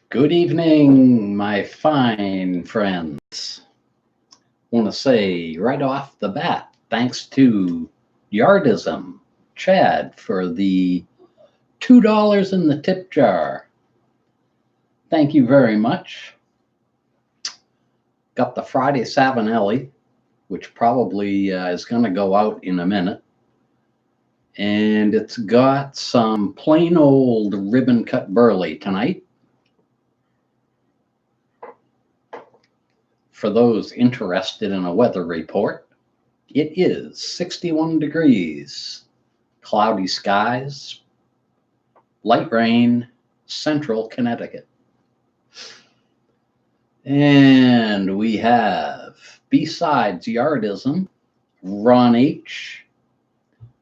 Good evening, my fine friends. Want to say right off the bat, thanks to Yardism, Chad, for the $2 in the tip jar. Thank you very much. Got the Friday Savinelli, which probably is going to go out in a minute. And it's got some plain old ribbon cut burley tonight. For those interested in a weather report, it is 61 degrees, cloudy skies, light rain, central Connecticut. And we have, besides Yardism, Ron H.,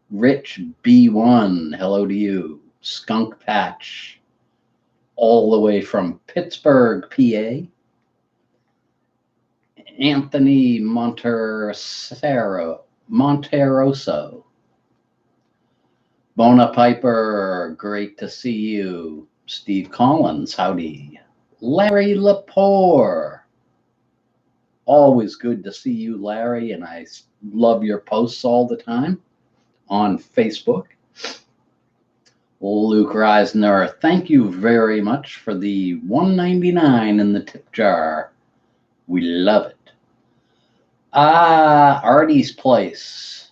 Rich B1, hello to you, Skunk Patch, all the way from Pittsburgh, PA, Anthony Monteroso, Bona Piper, great to see you. Steve Collins, howdy. Larry Lepore, always good to see you, Larry, and I love your posts all the time on Facebook. Luke Reisner, thank you very much for the $1.99 in the tip jar. We love it. Artie's Place.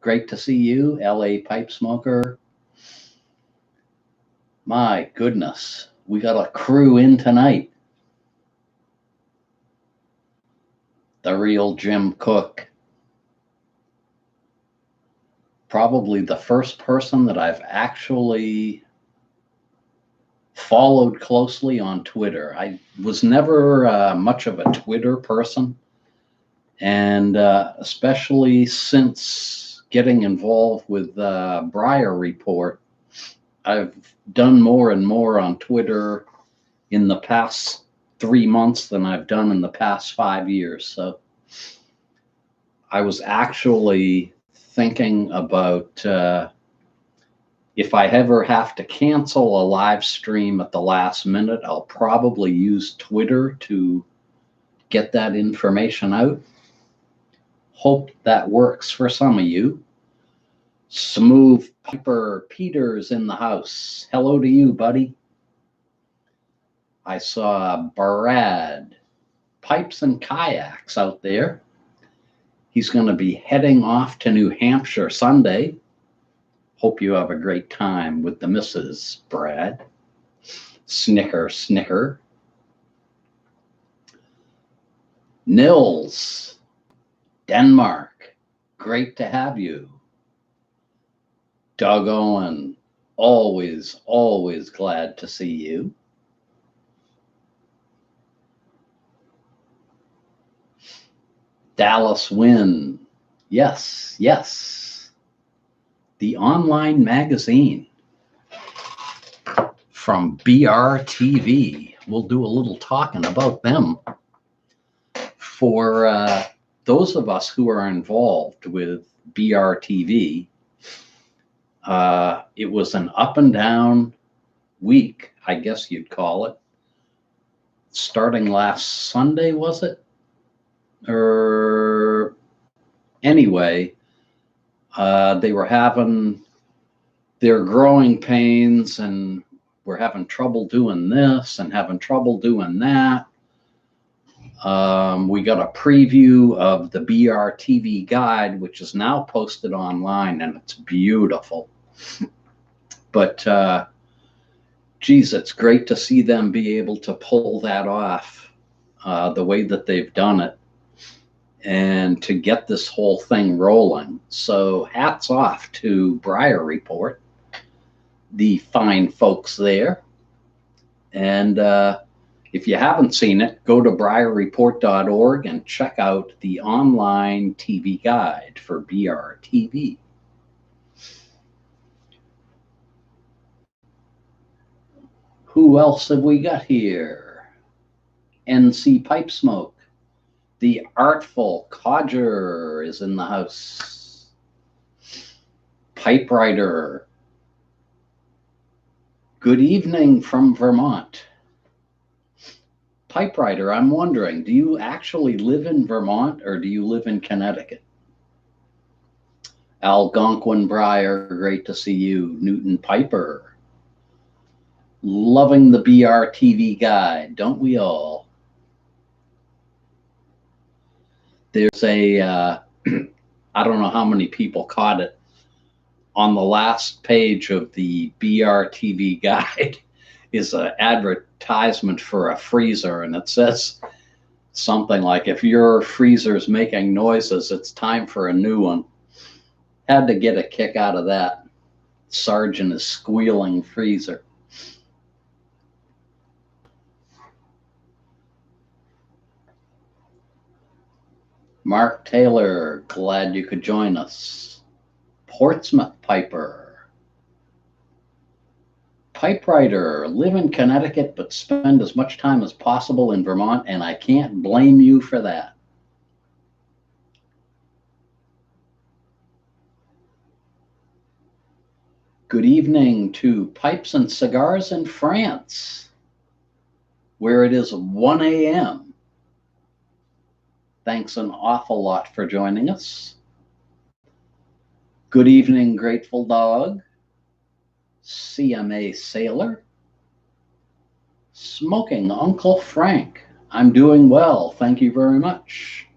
Great to see you, LA Pipe Smoker. My goodness, we got a crew in tonight. The real Jim Cook. Probably the first person that I've actually followed closely on Twitter. I was never much of a Twitter person. And especially since getting involved with Briar Report, I've done more and more on Twitter in the past 3 months than I've done in the past 5 years. So I was actually thinking about if I ever have to cancel a live stream at the last minute, I'll probably use Twitter to get that information out. Hope that works for some of you. Smooth Piper Peters in the house. Hello to you, buddy. I saw Brad Pipes and Kayaks out there. He's going to be heading off to New Hampshire Sunday. Hope you have a great time with the missus, Brad. Snicker, snicker. Nils, Denmark, great to have you. Doug Owen, always glad to see you. Dallas Wynn, yes. The online magazine from BRTV. We'll do a little talking about them. For those of us who are involved with BRTV, it was an up and down week, I guess you'd call it. Starting last Sunday, was it? Or anyway, they were having their growing pains and were having trouble doing this and having trouble doing that. We got a preview of the BRTV guide, which is now posted online, and it's beautiful. But geez, it's great to see them be able to pull that off the way that they've done it and to get this whole thing rolling. So hats off to Briar Report, the fine folks there. And if you haven't seen it, go to briarreport.org and check out the online TV guide for BRTV. Who else have we got here? NC Pipe Smoke. The Artful Codger is in the house. Pipe Writer. Good evening from Vermont. Pipewriter, I'm wondering, do you actually live in Vermont or do you live in Connecticut? Algonquin Breyer, great to see you. Newton Piper, loving the BRTV guide, don't we all? There's a, I don't know how many people caught it. On the last page of the BRTV guide is an advertisement for a freezer, and it says something like, if your freezer's making noises, it's time for a new one. Had to get a kick out of that. Sergeant is squealing freezer. Mark Taylor, glad you could join us. Portsmouth Piper. Pipewriter, live in Connecticut but spend as much time as possible in Vermont, and I can't blame you for that. Good evening to Pipes and Cigars in France, where it is 1 a.m. Thanks an awful lot for joining us. Good evening, Grateful Dog, CMA Sailor, Smoking Uncle Frank. I'm doing well, thank you very much.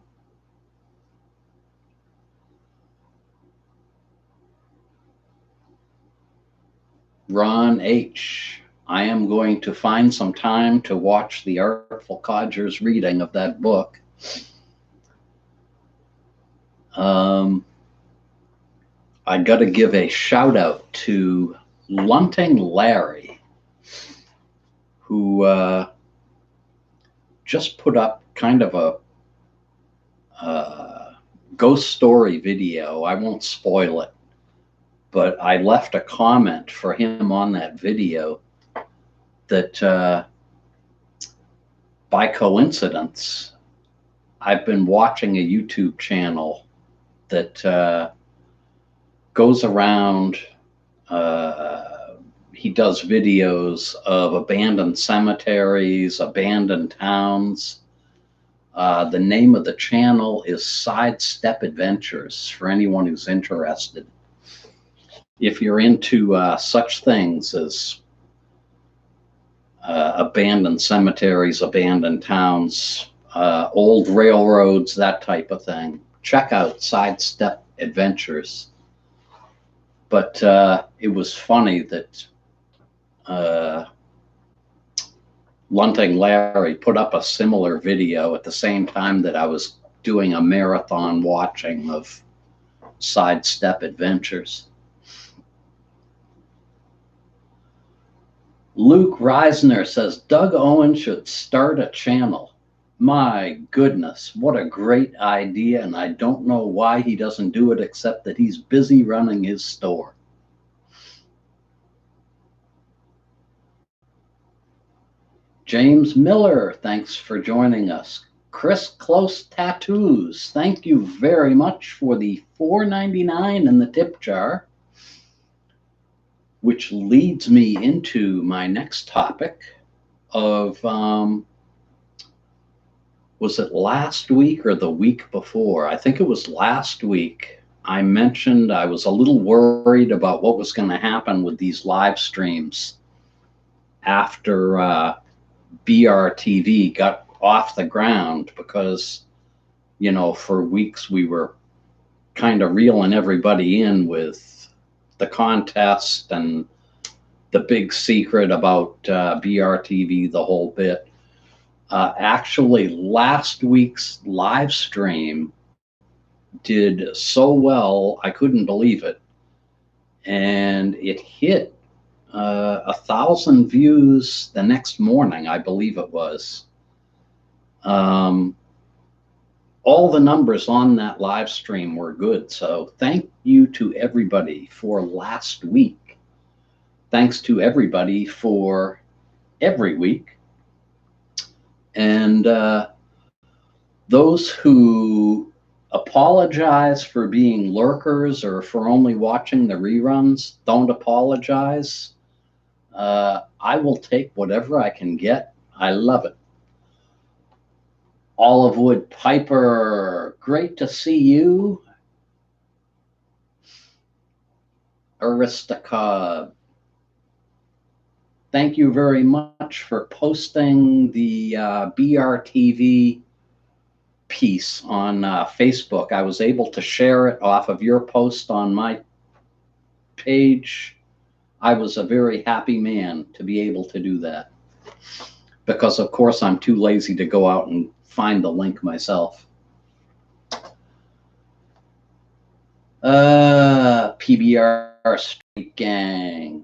Ron H. I am going to find some time to watch the Artful Codger's reading of that book. I got to give a shout out to Lunting Larry, who just put up kind of a ghost story video. I won't spoil it, but I left a comment for him on that video that by coincidence, I've been watching a YouTube channel that goes around, he does videos of abandoned cemeteries, abandoned towns. The name of the channel is Sidestep Adventures, for anyone who's interested. If you're into such things as abandoned cemeteries, abandoned towns, old railroads, that type of thing, check out Sidestep Adventures. But it was funny that Lunting Larry put up a similar video at the same time that I was doing a marathon watching of Sidestep Adventures. Luke Reisner says, Doug Owen should start a channel. My goodness, what a great idea, and I don't know why he doesn't do it except that he's busy running his store. James Miller, thanks for joining us. Chris Close Tattoos, thank you very much for the $4.99 in the tip jar, which leads me into my next topic of, was it last week or the week before? I think it was last week. I mentioned I was a little worried about what was going to happen with these live streams after BRTV got off the ground, because, you know, for weeks we were kind of reeling everybody in with the contest and the big secret about BRTV, the whole bit. Actually, last week's live stream did so well, I couldn't believe it. And it hit 1,000 views the next morning, I believe it was. All the numbers on that live stream were good. So thank you to everybody for last week. Thanks to everybody for every week. And those who apologize for being lurkers or for only watching the reruns, don't apologize. I will take whatever I can get. I love it. Olivewood Piper, great to see you. Aristocab, thank you very much for posting the BRTV piece on Facebook. I was able to share it off of your post on my page. I was a very happy man to be able to do that, because of course I'm too lazy to go out and find the link myself. PBR Street Gang,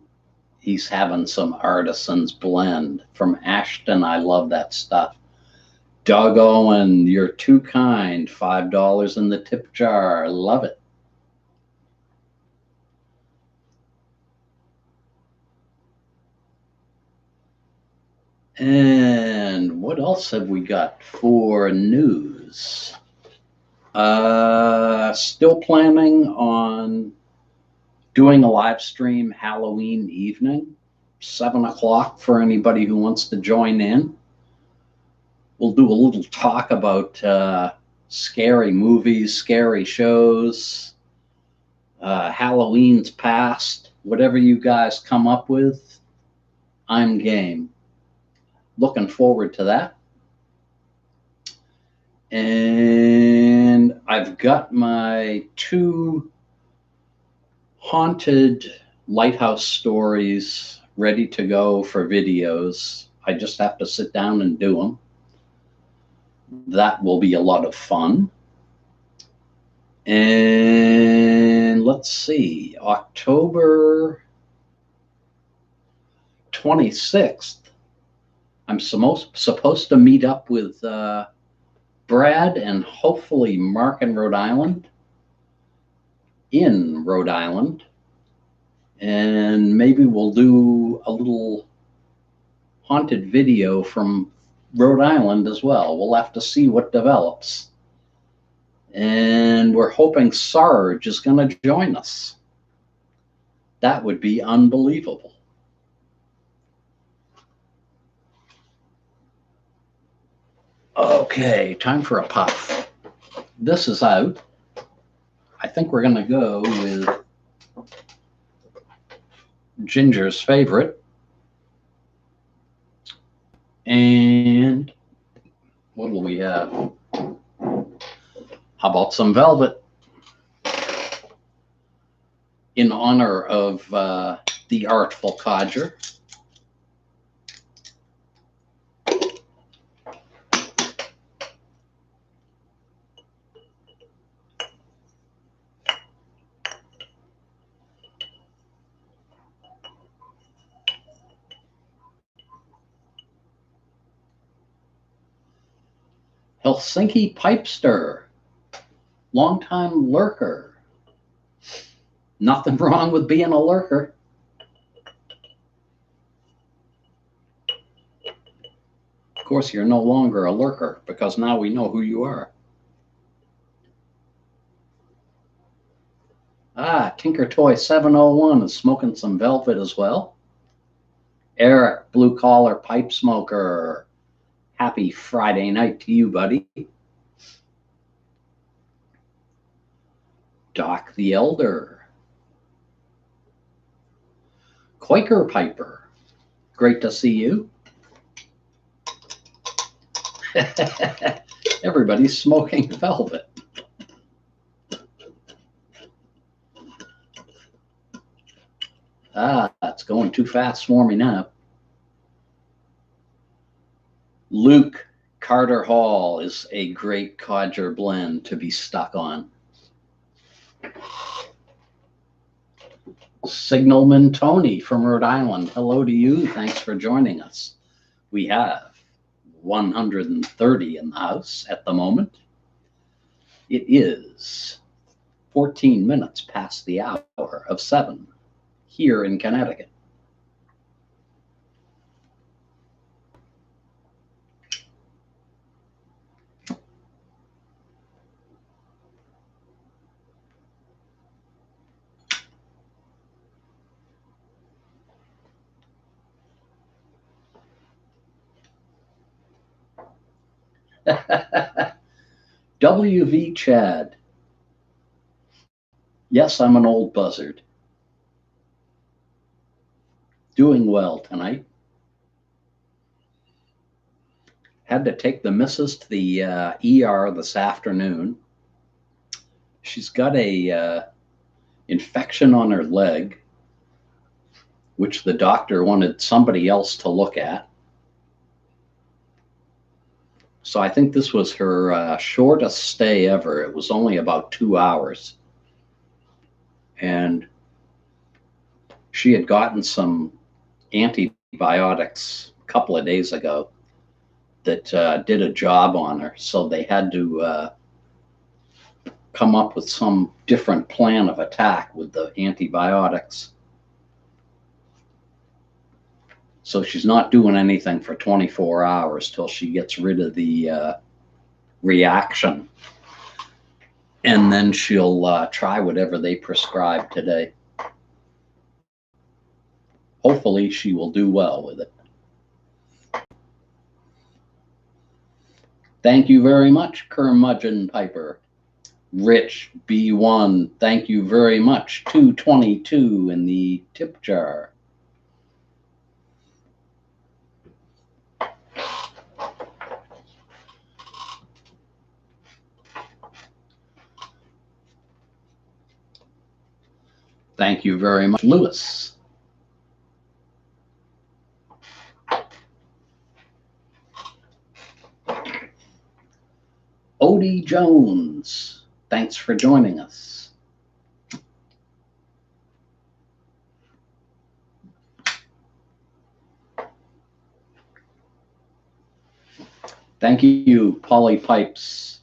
he's having some Artisans Blend from Ashton. I love that stuff. Doug Owen, you're too kind. $5 in the tip jar. Love it. And what else have we got for news? Still planning on doing a live stream Halloween evening, 7 o'clock for anybody who wants to join in. We'll do a little talk about scary movies, scary shows, Halloween's past, whatever you guys come up with, I'm game. Looking forward to that. And I've got my 2 haunted lighthouse stories ready to go for videos. I just have to sit down and do them. That will be a lot of fun. And let's see, October 26th, I'm supposed to meet up with Brad and hopefully Mark in Rhode Island, and maybe we'll do a little haunted video from Rhode Island as well. We'll have to see what develops. And we're hoping Sarge is going to join us. That would be unbelievable. Okay, time for a puff. This is out. I think we're going to go with Ginger's favorite. And what will we have? How about some Velvet? In honor of the Artful Codger. Helsinki Pipester, longtime lurker. Nothing wrong with being a lurker. Of course, you're no longer a lurker because now we know who you are. Tinker Toy 701 is smoking some Velvet as well. Eric, blue collar pipe smoker. Happy Friday night to you, buddy. Doc the Elder. Quaker Piper, great to see you. Everybody's smoking Velvet. It's going too fast for me now. Luke Carter Hall is a great codger blend to be stuck on. Signalman Tony from Rhode Island, hello to you. Thanks for joining us. We have 130 in the house at the moment. It is 14 minutes past the hour of 7 here in Connecticut. WV Chad. Yes, I'm an old buzzard. Doing well tonight. Had to take the missus to the ER this afternoon. She's got a infection on her leg, which the doctor wanted somebody else to look at. So I think this was her shortest stay ever. It was only about 2 hours. And she had gotten some antibiotics a couple of days ago that did a job on her. So they had to come up with some different plan of attack with the antibiotics. So she's not doing anything for 24 hours till she gets rid of the reaction. And then she'll try whatever they prescribe today. Hopefully she will do well with it. Thank you very much, Curmudgeon Piper. Rich B1, thank you very much. 222 in the tip jar. Thank you very much, Lewis. Odie Jones, thanks for joining us. Thank you, Polly Pipes.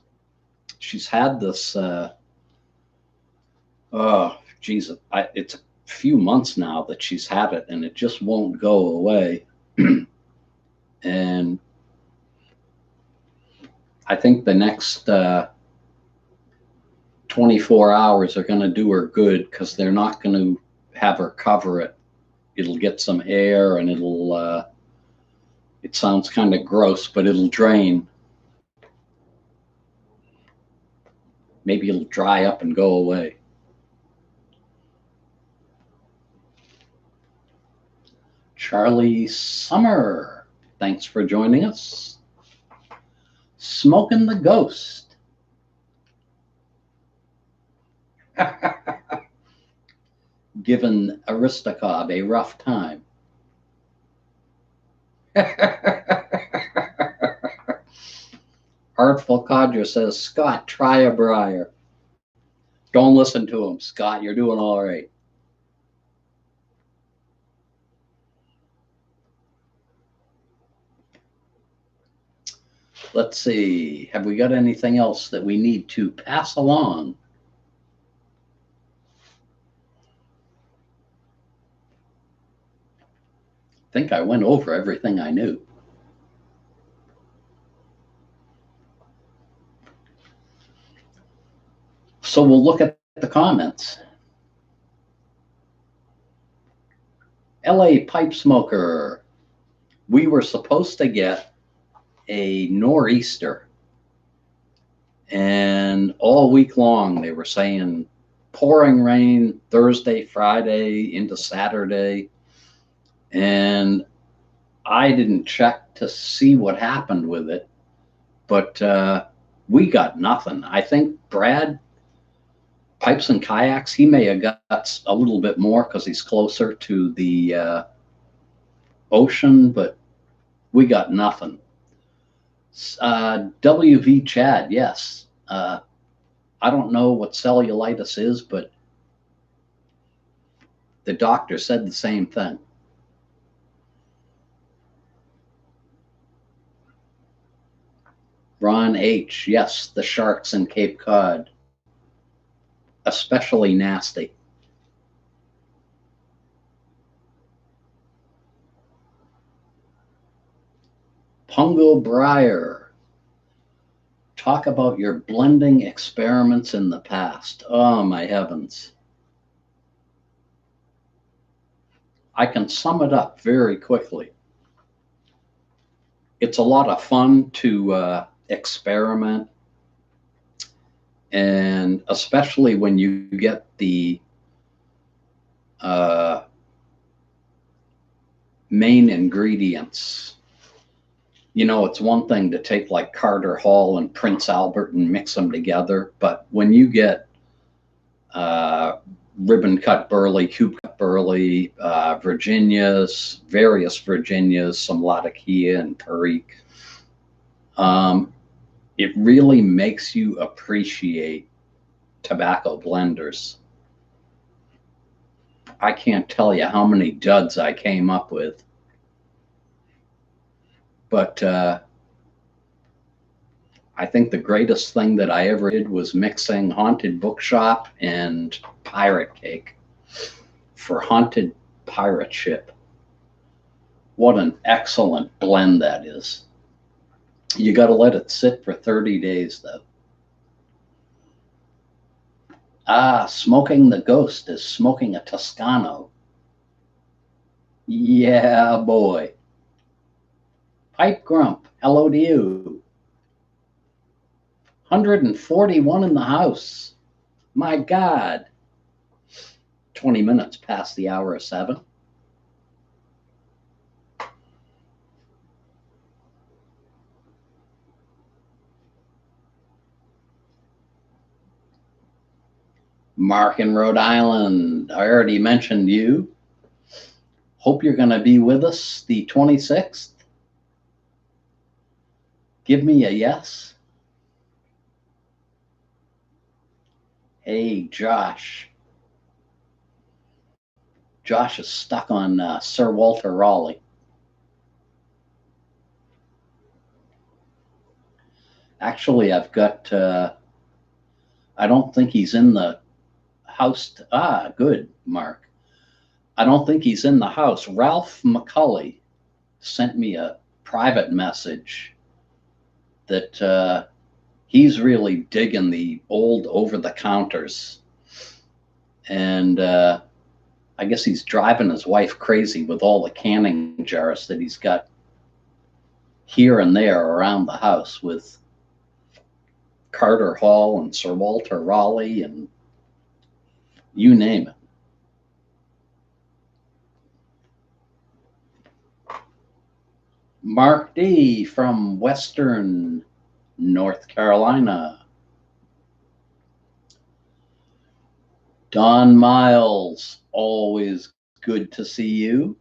She's had this, it's a few months now that she's had it, and it just won't go away. And I think the next 24 hours are going to do her good, because they're not going to have her cover it. It'll get some air, and it'll, it sounds kind of gross, but it'll drain. Maybe it'll dry up and go away. Charlie Summer, thanks for joining us. Smoking the Ghost. Given Aristocob a rough time. Artful Codger says, Scott, try a briar. Don't listen to him, Scott. You're doing all right. Let's see. Have we got anything else that we need to pass along? I think I went over everything I knew. So we'll look at the comments. LA Pipe Smoker. We were supposed to get a nor'easter, and all week long they were saying pouring rain Thursday, Friday into Saturday, and I didn't check to see what happened with it, but we got nothing. I think Brad Pipes and Kayaks, he may have got a little bit more because he's closer to the ocean, but we got nothing. WV Chad, yes. I don't know what cellulitis is, but the doctor said the same thing. Ron H, yes, the sharks in Cape Cod, especially nasty. Pungo Breyer, talk about your blending experiments in the past. Oh, my heavens. I can sum it up very quickly. It's a lot of fun to experiment. And especially when you get the main ingredients. It's one thing to take like Carter Hall and Prince Albert and mix them together, but when you get ribbon cut burley, cube cut burley, Virginias, various Virginias, some Latakia and Perique, it really makes you appreciate tobacco blenders. I can't tell you how many duds I came up with. But I think the greatest thing that I ever did was mixing Haunted Bookshop and Pirate Cake for Haunted Pirate Ship. What an excellent blend that is. You got to let it sit for 30 days, though. Smoking the Ghost is smoking a Toscano. Yeah, boy. Pipe Grump, hello to you. 141 in the house. My God. 20 minutes past the hour of 7. Mark in Rhode Island, I already mentioned you. Hope you're going to be with us the 26th. Give me a yes. Hey, Josh. Josh is stuck on Sir Walter Raleigh. Actually, I've got, I don't think he's in the house. Good, Mark. I don't think he's in the house. Ralph McCulley sent me a private message that he's really digging the old over-the-counters. And I guess he's driving his wife crazy with all the canning jars that he's got here and there around the house with Carter Hall and Sir Walter Raleigh and you name it. Mark D. from Western North Carolina. Don Miles, always good to see you.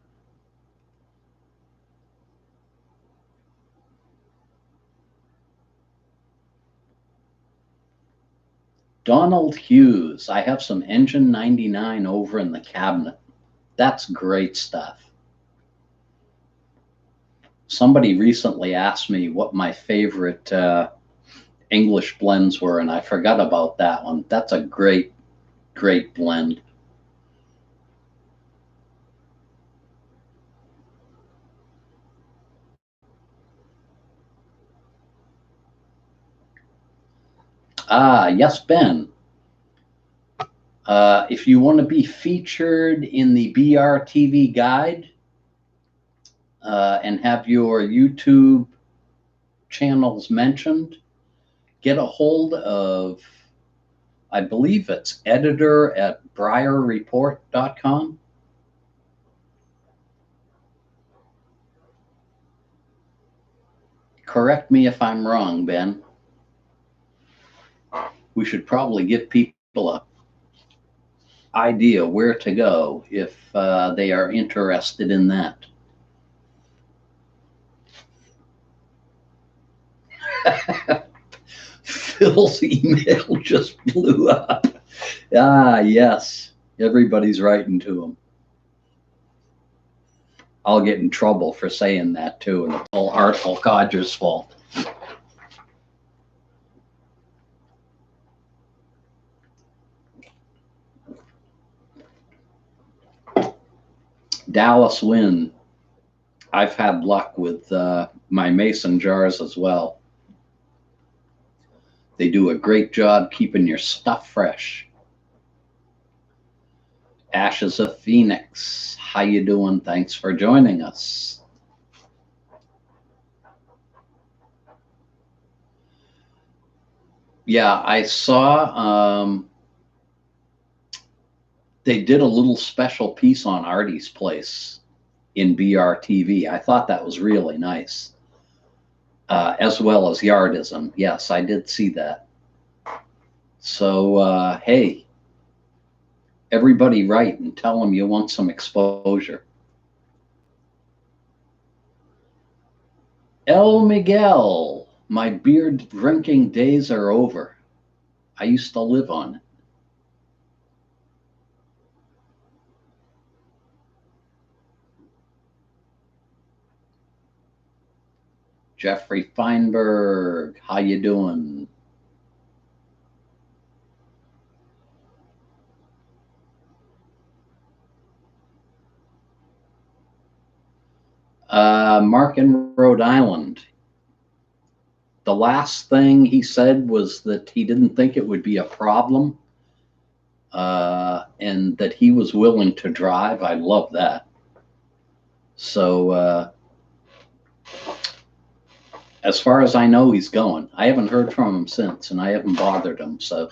Donald Hughes, I have some Engine 99 over in the cabinet. That's great stuff. Somebody recently asked me what my favorite English blends were, and I forgot about that one. That's a great, great blend. Yes, Ben. If you want to be featured in the BRTV guide and have your YouTube channels mentioned, get a hold of, I believe it's editor@briarreport.com. Correct me if I'm wrong, Ben. We should probably give people a idea where to go if they are interested in that. Phil's email just blew up. Yes, everybody's writing to him. I'll get in trouble for saying that too, and it's all Artful Codger's fault. Dallas Wynn. I've had luck with my mason jars as well. They do a great job keeping your stuff fresh. Ashes of Phoenix, how you doing? Thanks for joining us. Yeah, I saw they did a little special piece on Artie's place in BRTV. I thought that was really nice, as well as Yardism. Yes, I did see that. So, hey, everybody write and tell them you want some exposure. El Miguel, my beer drinking days are over. I used to live on Jeffrey Feinberg, how you doing? Mark in Rhode Island. The last thing he said was that he didn't think it would be a problem, and that he was willing to drive. I love that. So, as far as I know, he's going. I haven't heard from him since, and I haven't bothered him. So,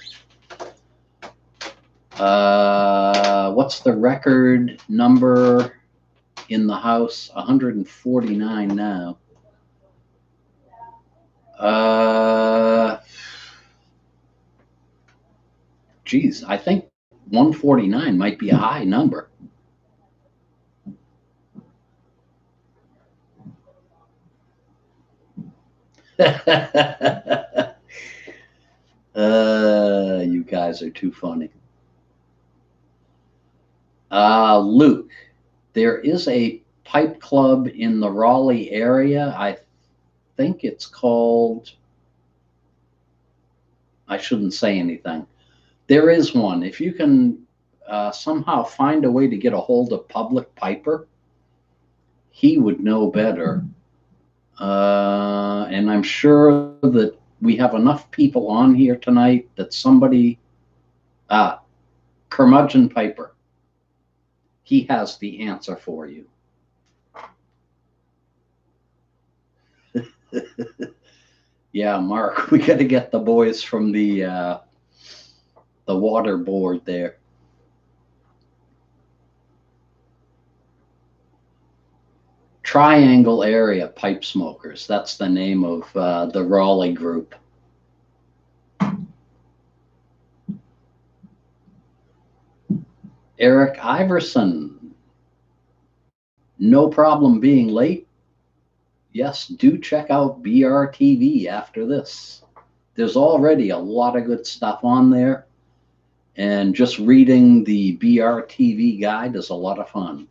what's the record number in the house? 149 now. Geez, I think 149 might be a high number. You guys are too funny. Luke, there is a pipe club in the Raleigh area. I think it's called, I shouldn't say anything. There is one. If you can somehow find a way to get a hold of Public Piper, he would know better. And I'm sure that we have enough people on here tonight that somebody, Curmudgeon Piper, he has the answer for you. Yeah, Mark, we got to get the boys from the water board there. Triangle Area Pipe Smokers. That's the name of the Raleigh group. Eric Iverson. No problem being late. Yes, do check out BRTV after this. There's already a lot of good stuff on there, and just reading the BRTV guide is a lot of fun.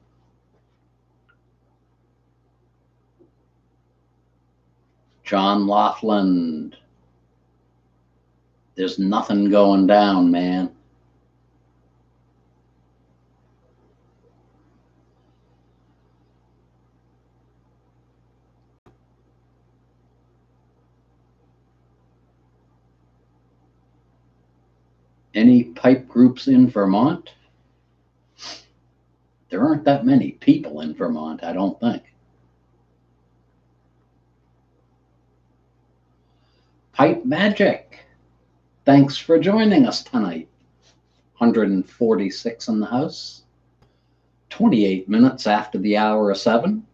John Laughlin. There's nothing going down, man. Any pipe groups in Vermont? There aren't that many people in Vermont, I don't think. Pipe Magic. Thanks for joining us tonight. 146 in the house. 28 minutes after the hour of 7.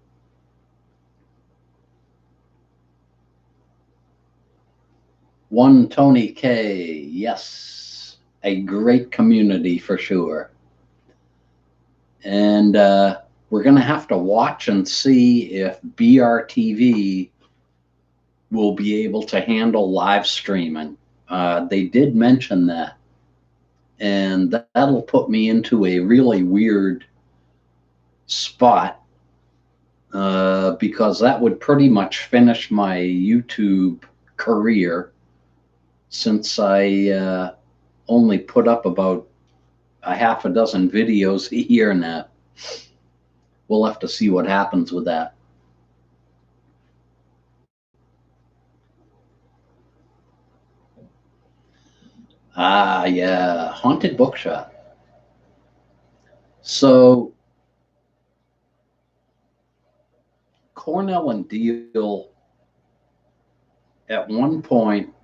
One Tony K. Yes, a great community for sure. And we're going to have to watch and see if BRTV will be able to handle live streaming. They did mention that. And that'll put me into a really weird spot, because that would pretty much finish my YouTube career, since I only put up about a half a dozen videos a year now. We'll have to see what happens with that. Ah, yeah, Haunted Bookshop. So Cornell and Diehl, at one point,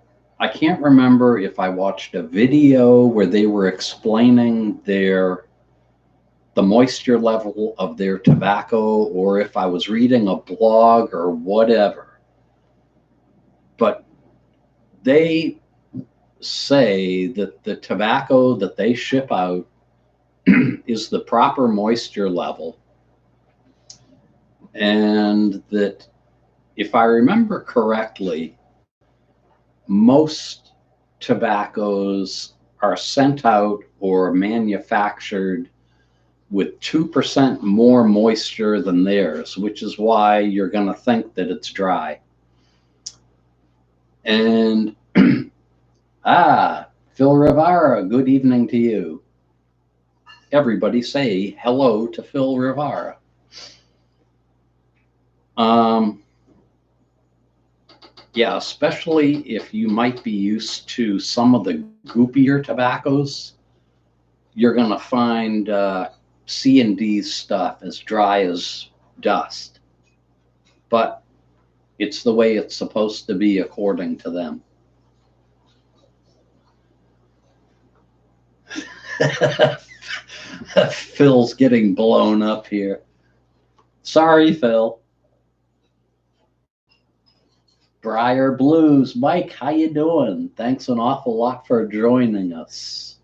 I can't remember if I watched a video where they were explaining the moisture level of their tobacco, or if I was reading a blog or whatever. But they say that the tobacco that they ship out is the proper moisture level, and that if I remember correctly, most tobaccos are sent out or manufactured with 2% more moisture than theirs, which is why you're going to think that it's dry. And Phil Rivara, good evening to you. Everybody say hello to Phil Rivara. Yeah, especially if you might be used to some of the goopier tobaccos, you're going to find C&D stuff as dry as dust. But it's the way it's supposed to be according to them. Phil's getting blown up here. Sorry, Phil. Briar Blues. Mike, how you doing? Thanks an awful lot for joining us.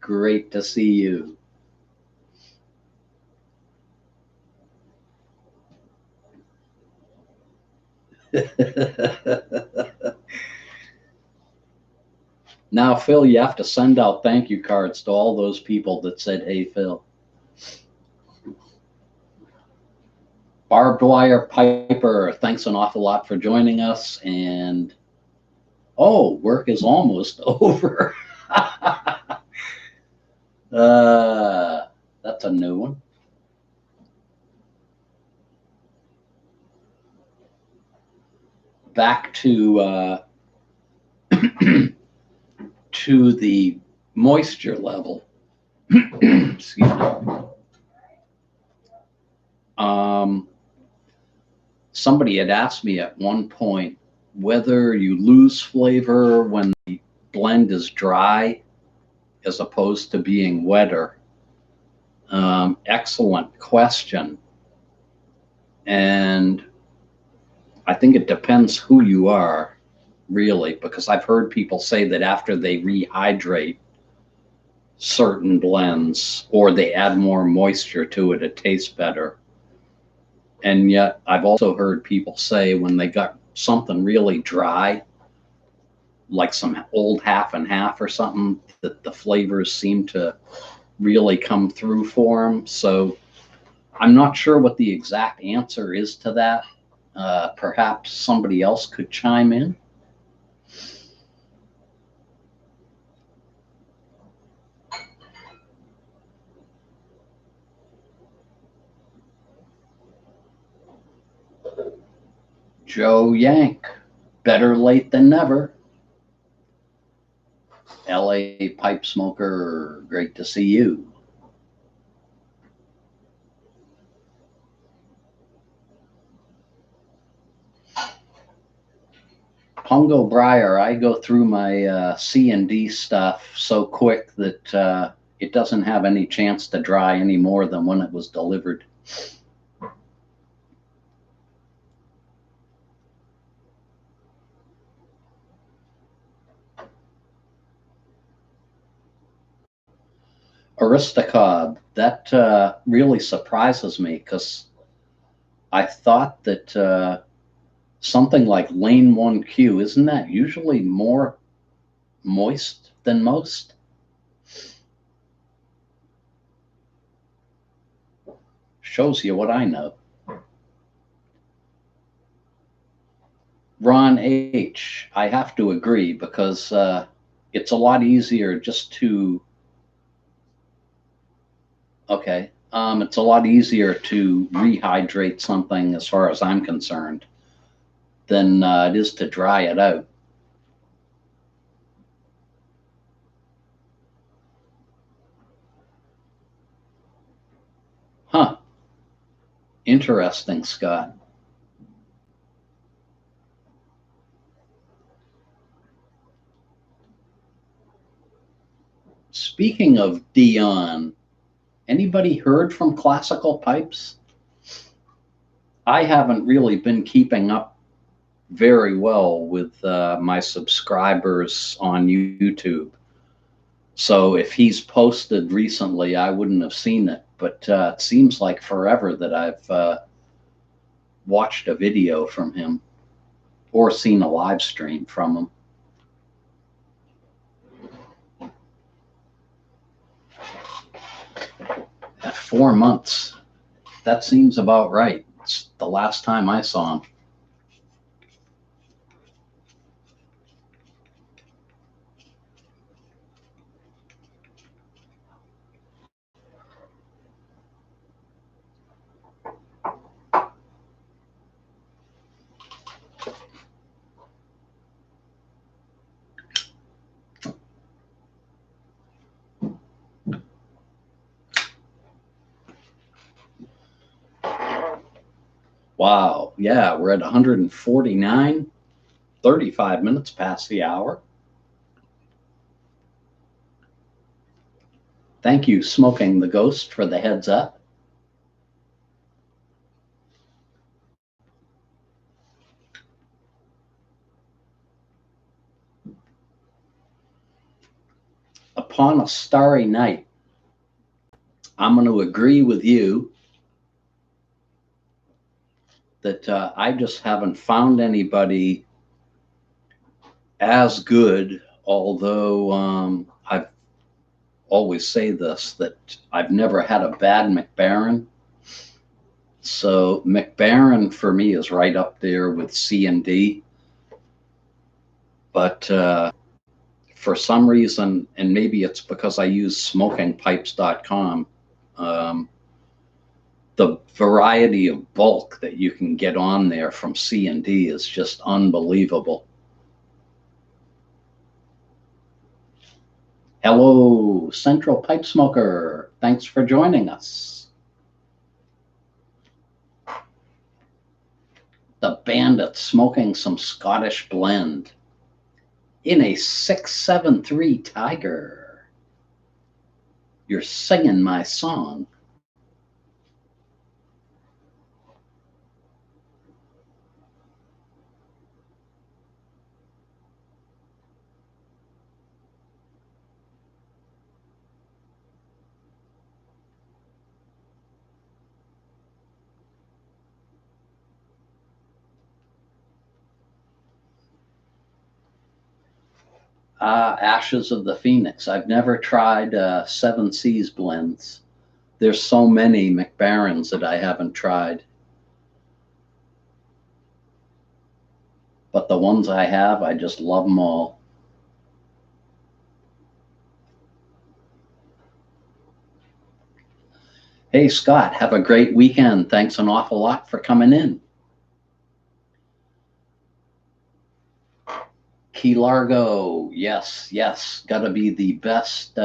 Great to see you. Now, Phil, you have to send out thank you cards to all those people that said, hey, Phil. Barbed Wire Piper, thanks an awful lot for joining us. And, work is almost over. That's a new one. Back to to the moisture level. Excuse me. Somebody had asked me at one point whether you lose flavor when the blend is dry as opposed to being wetter. Excellent question. And I think it depends who you are, really, because I've heard people say that after they rehydrate certain blends or they add more moisture to it, it tastes better. And yet I've also heard people say when they got something really dry, like some old half and half or something, that the flavors seem to really come through for them. So I'm not sure what the exact answer is to that. Perhaps somebody else could chime in. Joe Yank, better late than never. LA Pipe Smoker, great to see you. Pungo Briar, I go through my C&D stuff so quick that it doesn't have any chance to dry any more than when it was delivered. Aristocob, that really surprises me because I thought that something like Lane 1Q, isn't that usually more moist than most? Shows you what I know. Ron H, I have to agree because it's a lot easier just to, it's a lot easier to rehydrate something as far as I'm concerned than it is to dry it out. Huh. Interesting, Scott. speaking of Dion, anybody heard from Classical Pipes? I haven't really been keeping up very well with my subscribers on YouTube. So if he's posted recently, I wouldn't have seen it. But it seems like forever that I've watched a video from him or seen a live stream from him. At 4 months, that seems about right. It's the last time I saw him. Wow, yeah, we're at 149, 35 minutes past the hour. Thank you, Smoking the Ghost, for the heads up. Upon a starry night, I'm going to agree with you that I just haven't found anybody as good, although I've always say this, that I've never had a bad McBaron. So McBaron for me is right up there with C&D. But for some reason, and maybe it's because I use smokingpipes.com, the variety of bulk that you can get on there from C&D is just unbelievable. Hello, Central Pipe Smoker. Thanks for joining us. The Bandit smoking some Scottish blend in a 673 Tiger. You're singing my song. Ashes of the Phoenix. I've never tried Seven Seas blends. There's so many McBarons that I haven't tried. But the ones I have, I just love them all. Hey, Scott, have a great weekend. Thanks an awful lot for coming in. Key Largo, yes, gotta be the best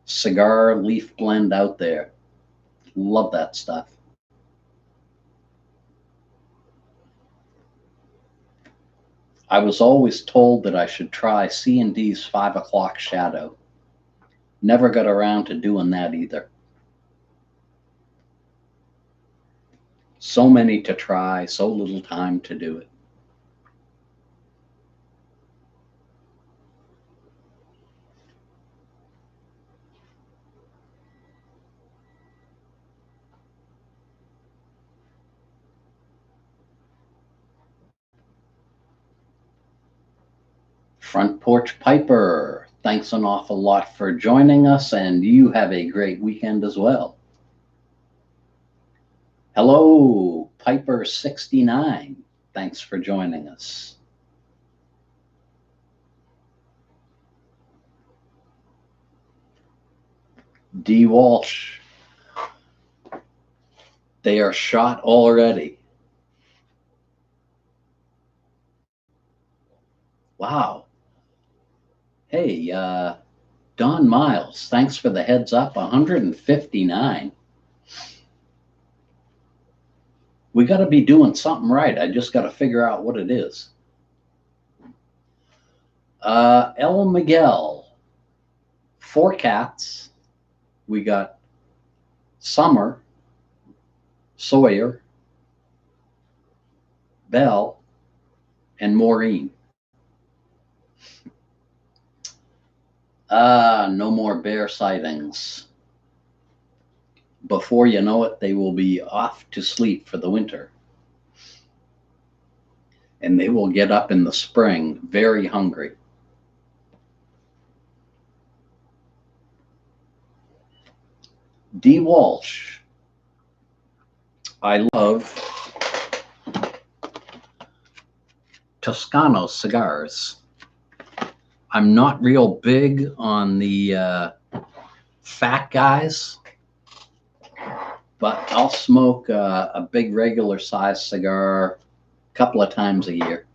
cigar leaf blend out there. Love that stuff. I was always told that I should try C&D's 5 o'clock Shadow. Never got around to doing that either. So many to try, so little time to do it. Front Porch Piper, thanks an awful lot for joining us, and you have a great weekend as well. Hello, Piper69, thanks for joining us. D. Walsh, they are shot already. Wow. Hey, Don Miles, thanks for the heads up. 159. We got to be doing something right. I just got to figure out what it is. El Miguel, 4 cats. We got Summer, Sawyer, Belle, and Maureen. No more bear sightings. Before you know it, they will be off to sleep for the winter. And they will get up in the spring very hungry. D. Walsh. I love Toscano cigars. I'm not real big on the fat guys, but I'll smoke a big regular size cigar a couple of times a year.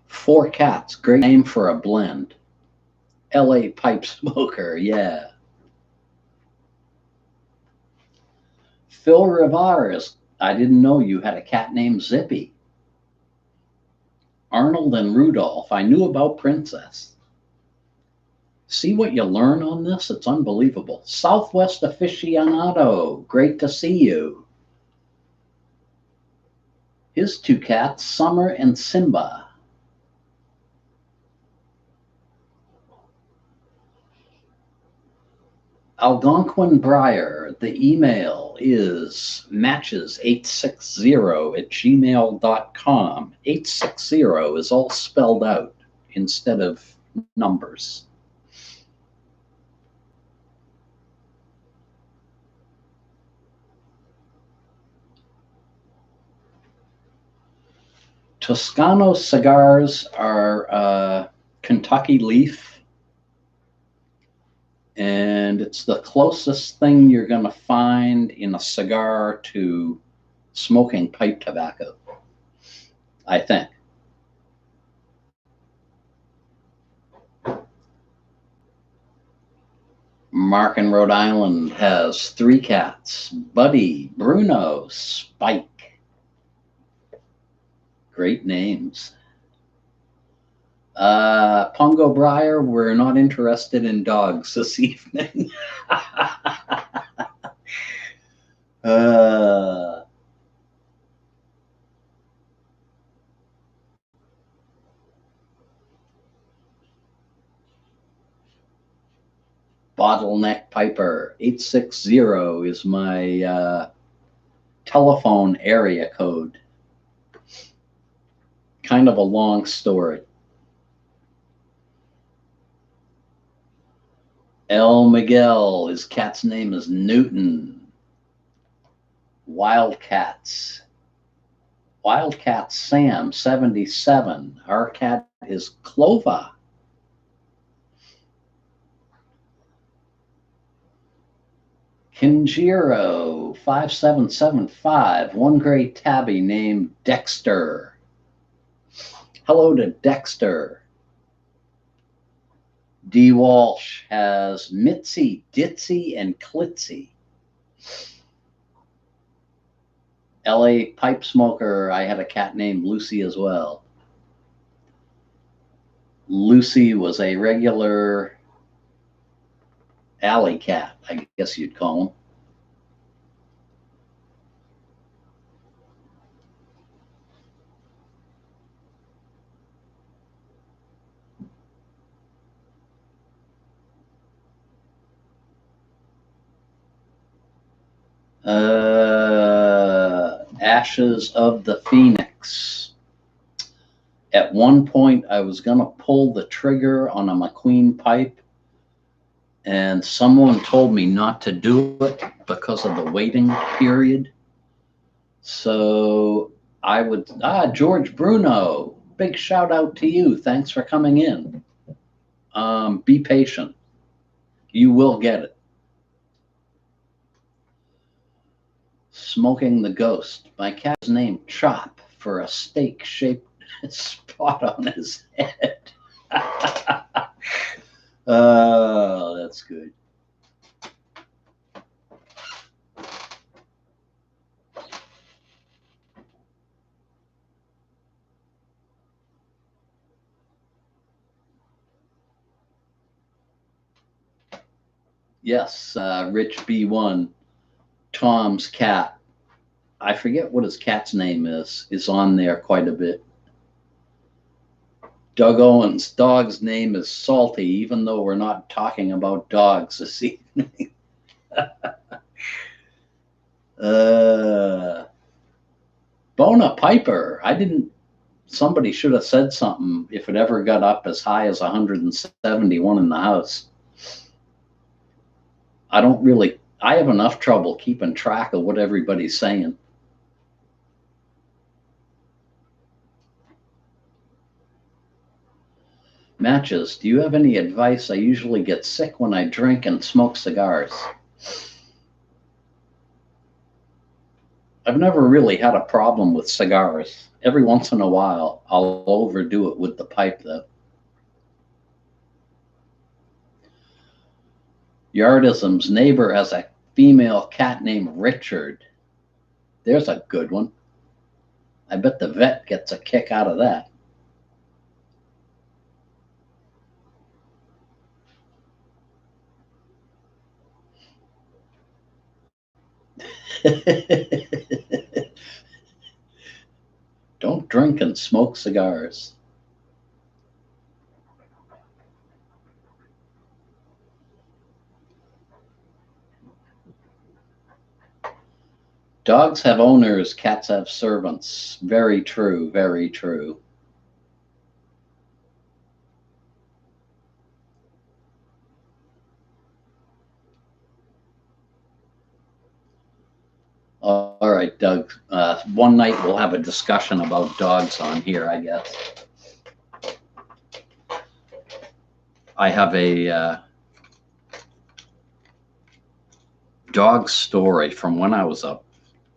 Four Cats, great name for a blend. LA Pipe Smoker, yeah. Phil Rivers, I didn't know you had a cat named Zippy. Arnold and Rudolph, I knew about Princess. See what you learn on this? It's unbelievable. Southwest Aficionado, great to see you. His 2 cats, Summer and Simba. Algonquin Briar, the email is matches860@gmail.com. 860 is all spelled out instead of numbers. Toscano cigars are Kentucky leaf. And it's the closest thing you're going to find in a cigar to smoking pipe tobacco, I think. Mark in Rhode Island has 3 cats, Buddy, Bruno, Spike. Great names. Pongo Briar, we're not interested in dogs this evening. Bottleneck Piper, 860 is my telephone area code. Kind of a long story. El Miguel, his cat's name is Newton. Wildcats. Wildcat Sam, 77. Our cat is Clova. Kinjiro, 5775. One gray tabby named Dexter. Hello to Dexter. D. Walsh has Mitzi, Ditzy, and Klitzy. LA Pipe Smoker, I had a cat named Lucy as well. Lucy was a regular alley cat, I guess you'd call him. Ashes of the Phoenix. At one point, I was going to pull the trigger on a McQueen pipe, and someone told me not to do it because of the waiting period. So I would, George Bruno, big shout out to you. Thanks for coming in. Be patient. You will get it. Smoking the Ghost. My cat's named Chop for a steak-shaped spot on his head. Oh, that's good. Yes, Rich B1, Tom's cat. I forget what his cat's name is on there quite a bit. Doug Owens' dog's name is Salty, even though we're not talking about dogs this evening. Bona Piper. Somebody should have said something if it ever got up as high as 171 in the house. I have enough trouble keeping track of what everybody's saying. Matches, do you have any advice? I usually get sick when I drink and smoke cigars. I've never really had a problem with cigars. Every once in a while, I'll overdo it with the pipe, though. Yardism's neighbor has a female cat named Richard. There's a good one. I bet the vet gets a kick out of that. Don't drink and smoke cigars. Dogs have owners, cats have servants. Very true, very true. All right, Doug. One night we'll have a discussion about dogs on here, I guess. I have a dog story from when I was a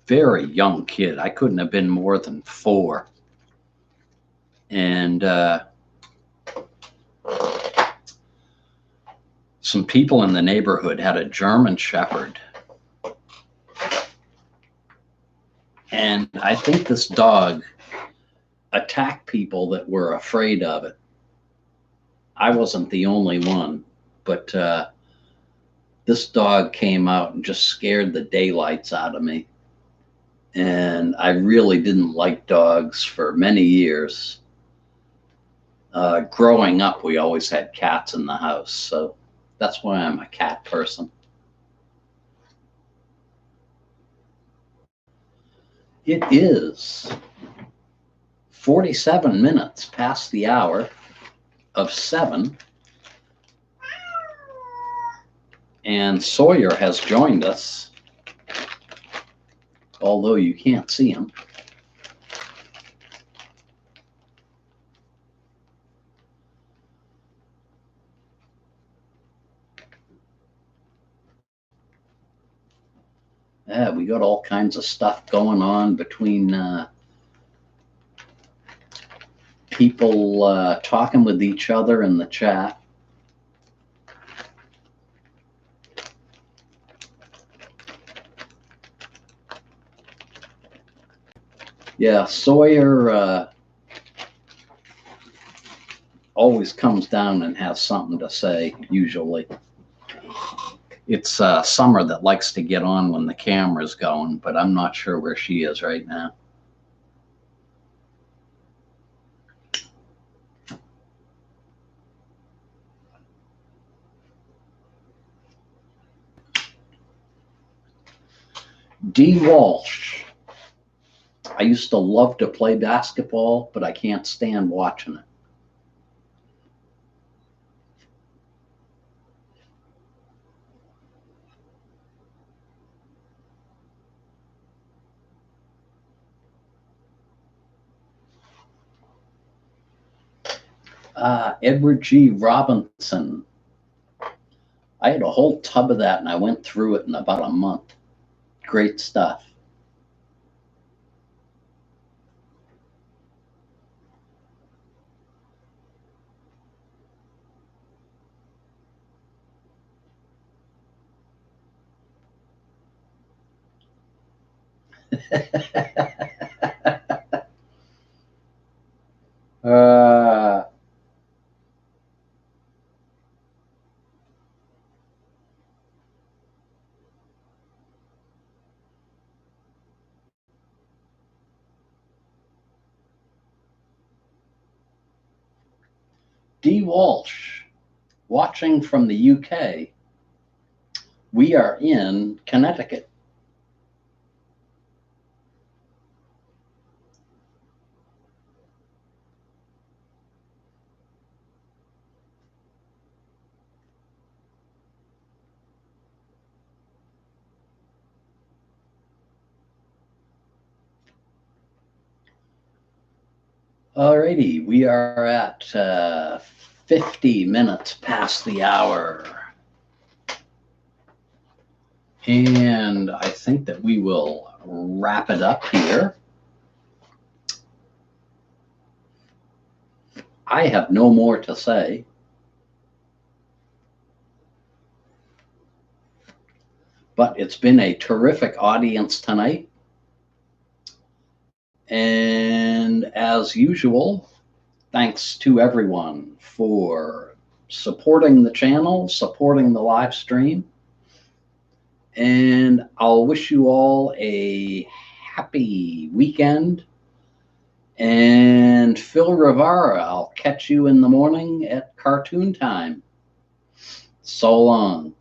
very young kid. I couldn't have been more than 4. And some people in the neighborhood had a German Shepherd. And I think this dog attacked people that were afraid of it. I wasn't the only one, but this dog came out and just scared the daylights out of me. And I really didn't like dogs for many years. Growing up, we always had cats in the house, so that's why I'm a cat person. It is 47 minutes past the hour of 7, and Sawyer has joined us, although you can't see him. Yeah, we got all kinds of stuff going on between people talking with each other in the chat. Yeah, Sawyer always comes down and has something to say, usually. It's Summer that likes to get on when the camera's going, but I'm not sure where she is right now. D. Walsh. I used to love to play basketball, but I can't stand watching it. Edward G. Robinson. I had a whole tub of that and I went through it in about a month. Great stuff. uh, D. Walsh, watching from the UK. We are in Connecticut. Alrighty, we are at 50 minutes past the hour. And I think that we will wrap it up here. I have no more to say. But it's been a terrific audience tonight. And as usual, thanks to everyone for supporting the channel, supporting the live stream. And I'll wish you all a happy weekend. And Phil Rivara, I'll catch you in the morning at cartoon time. So long.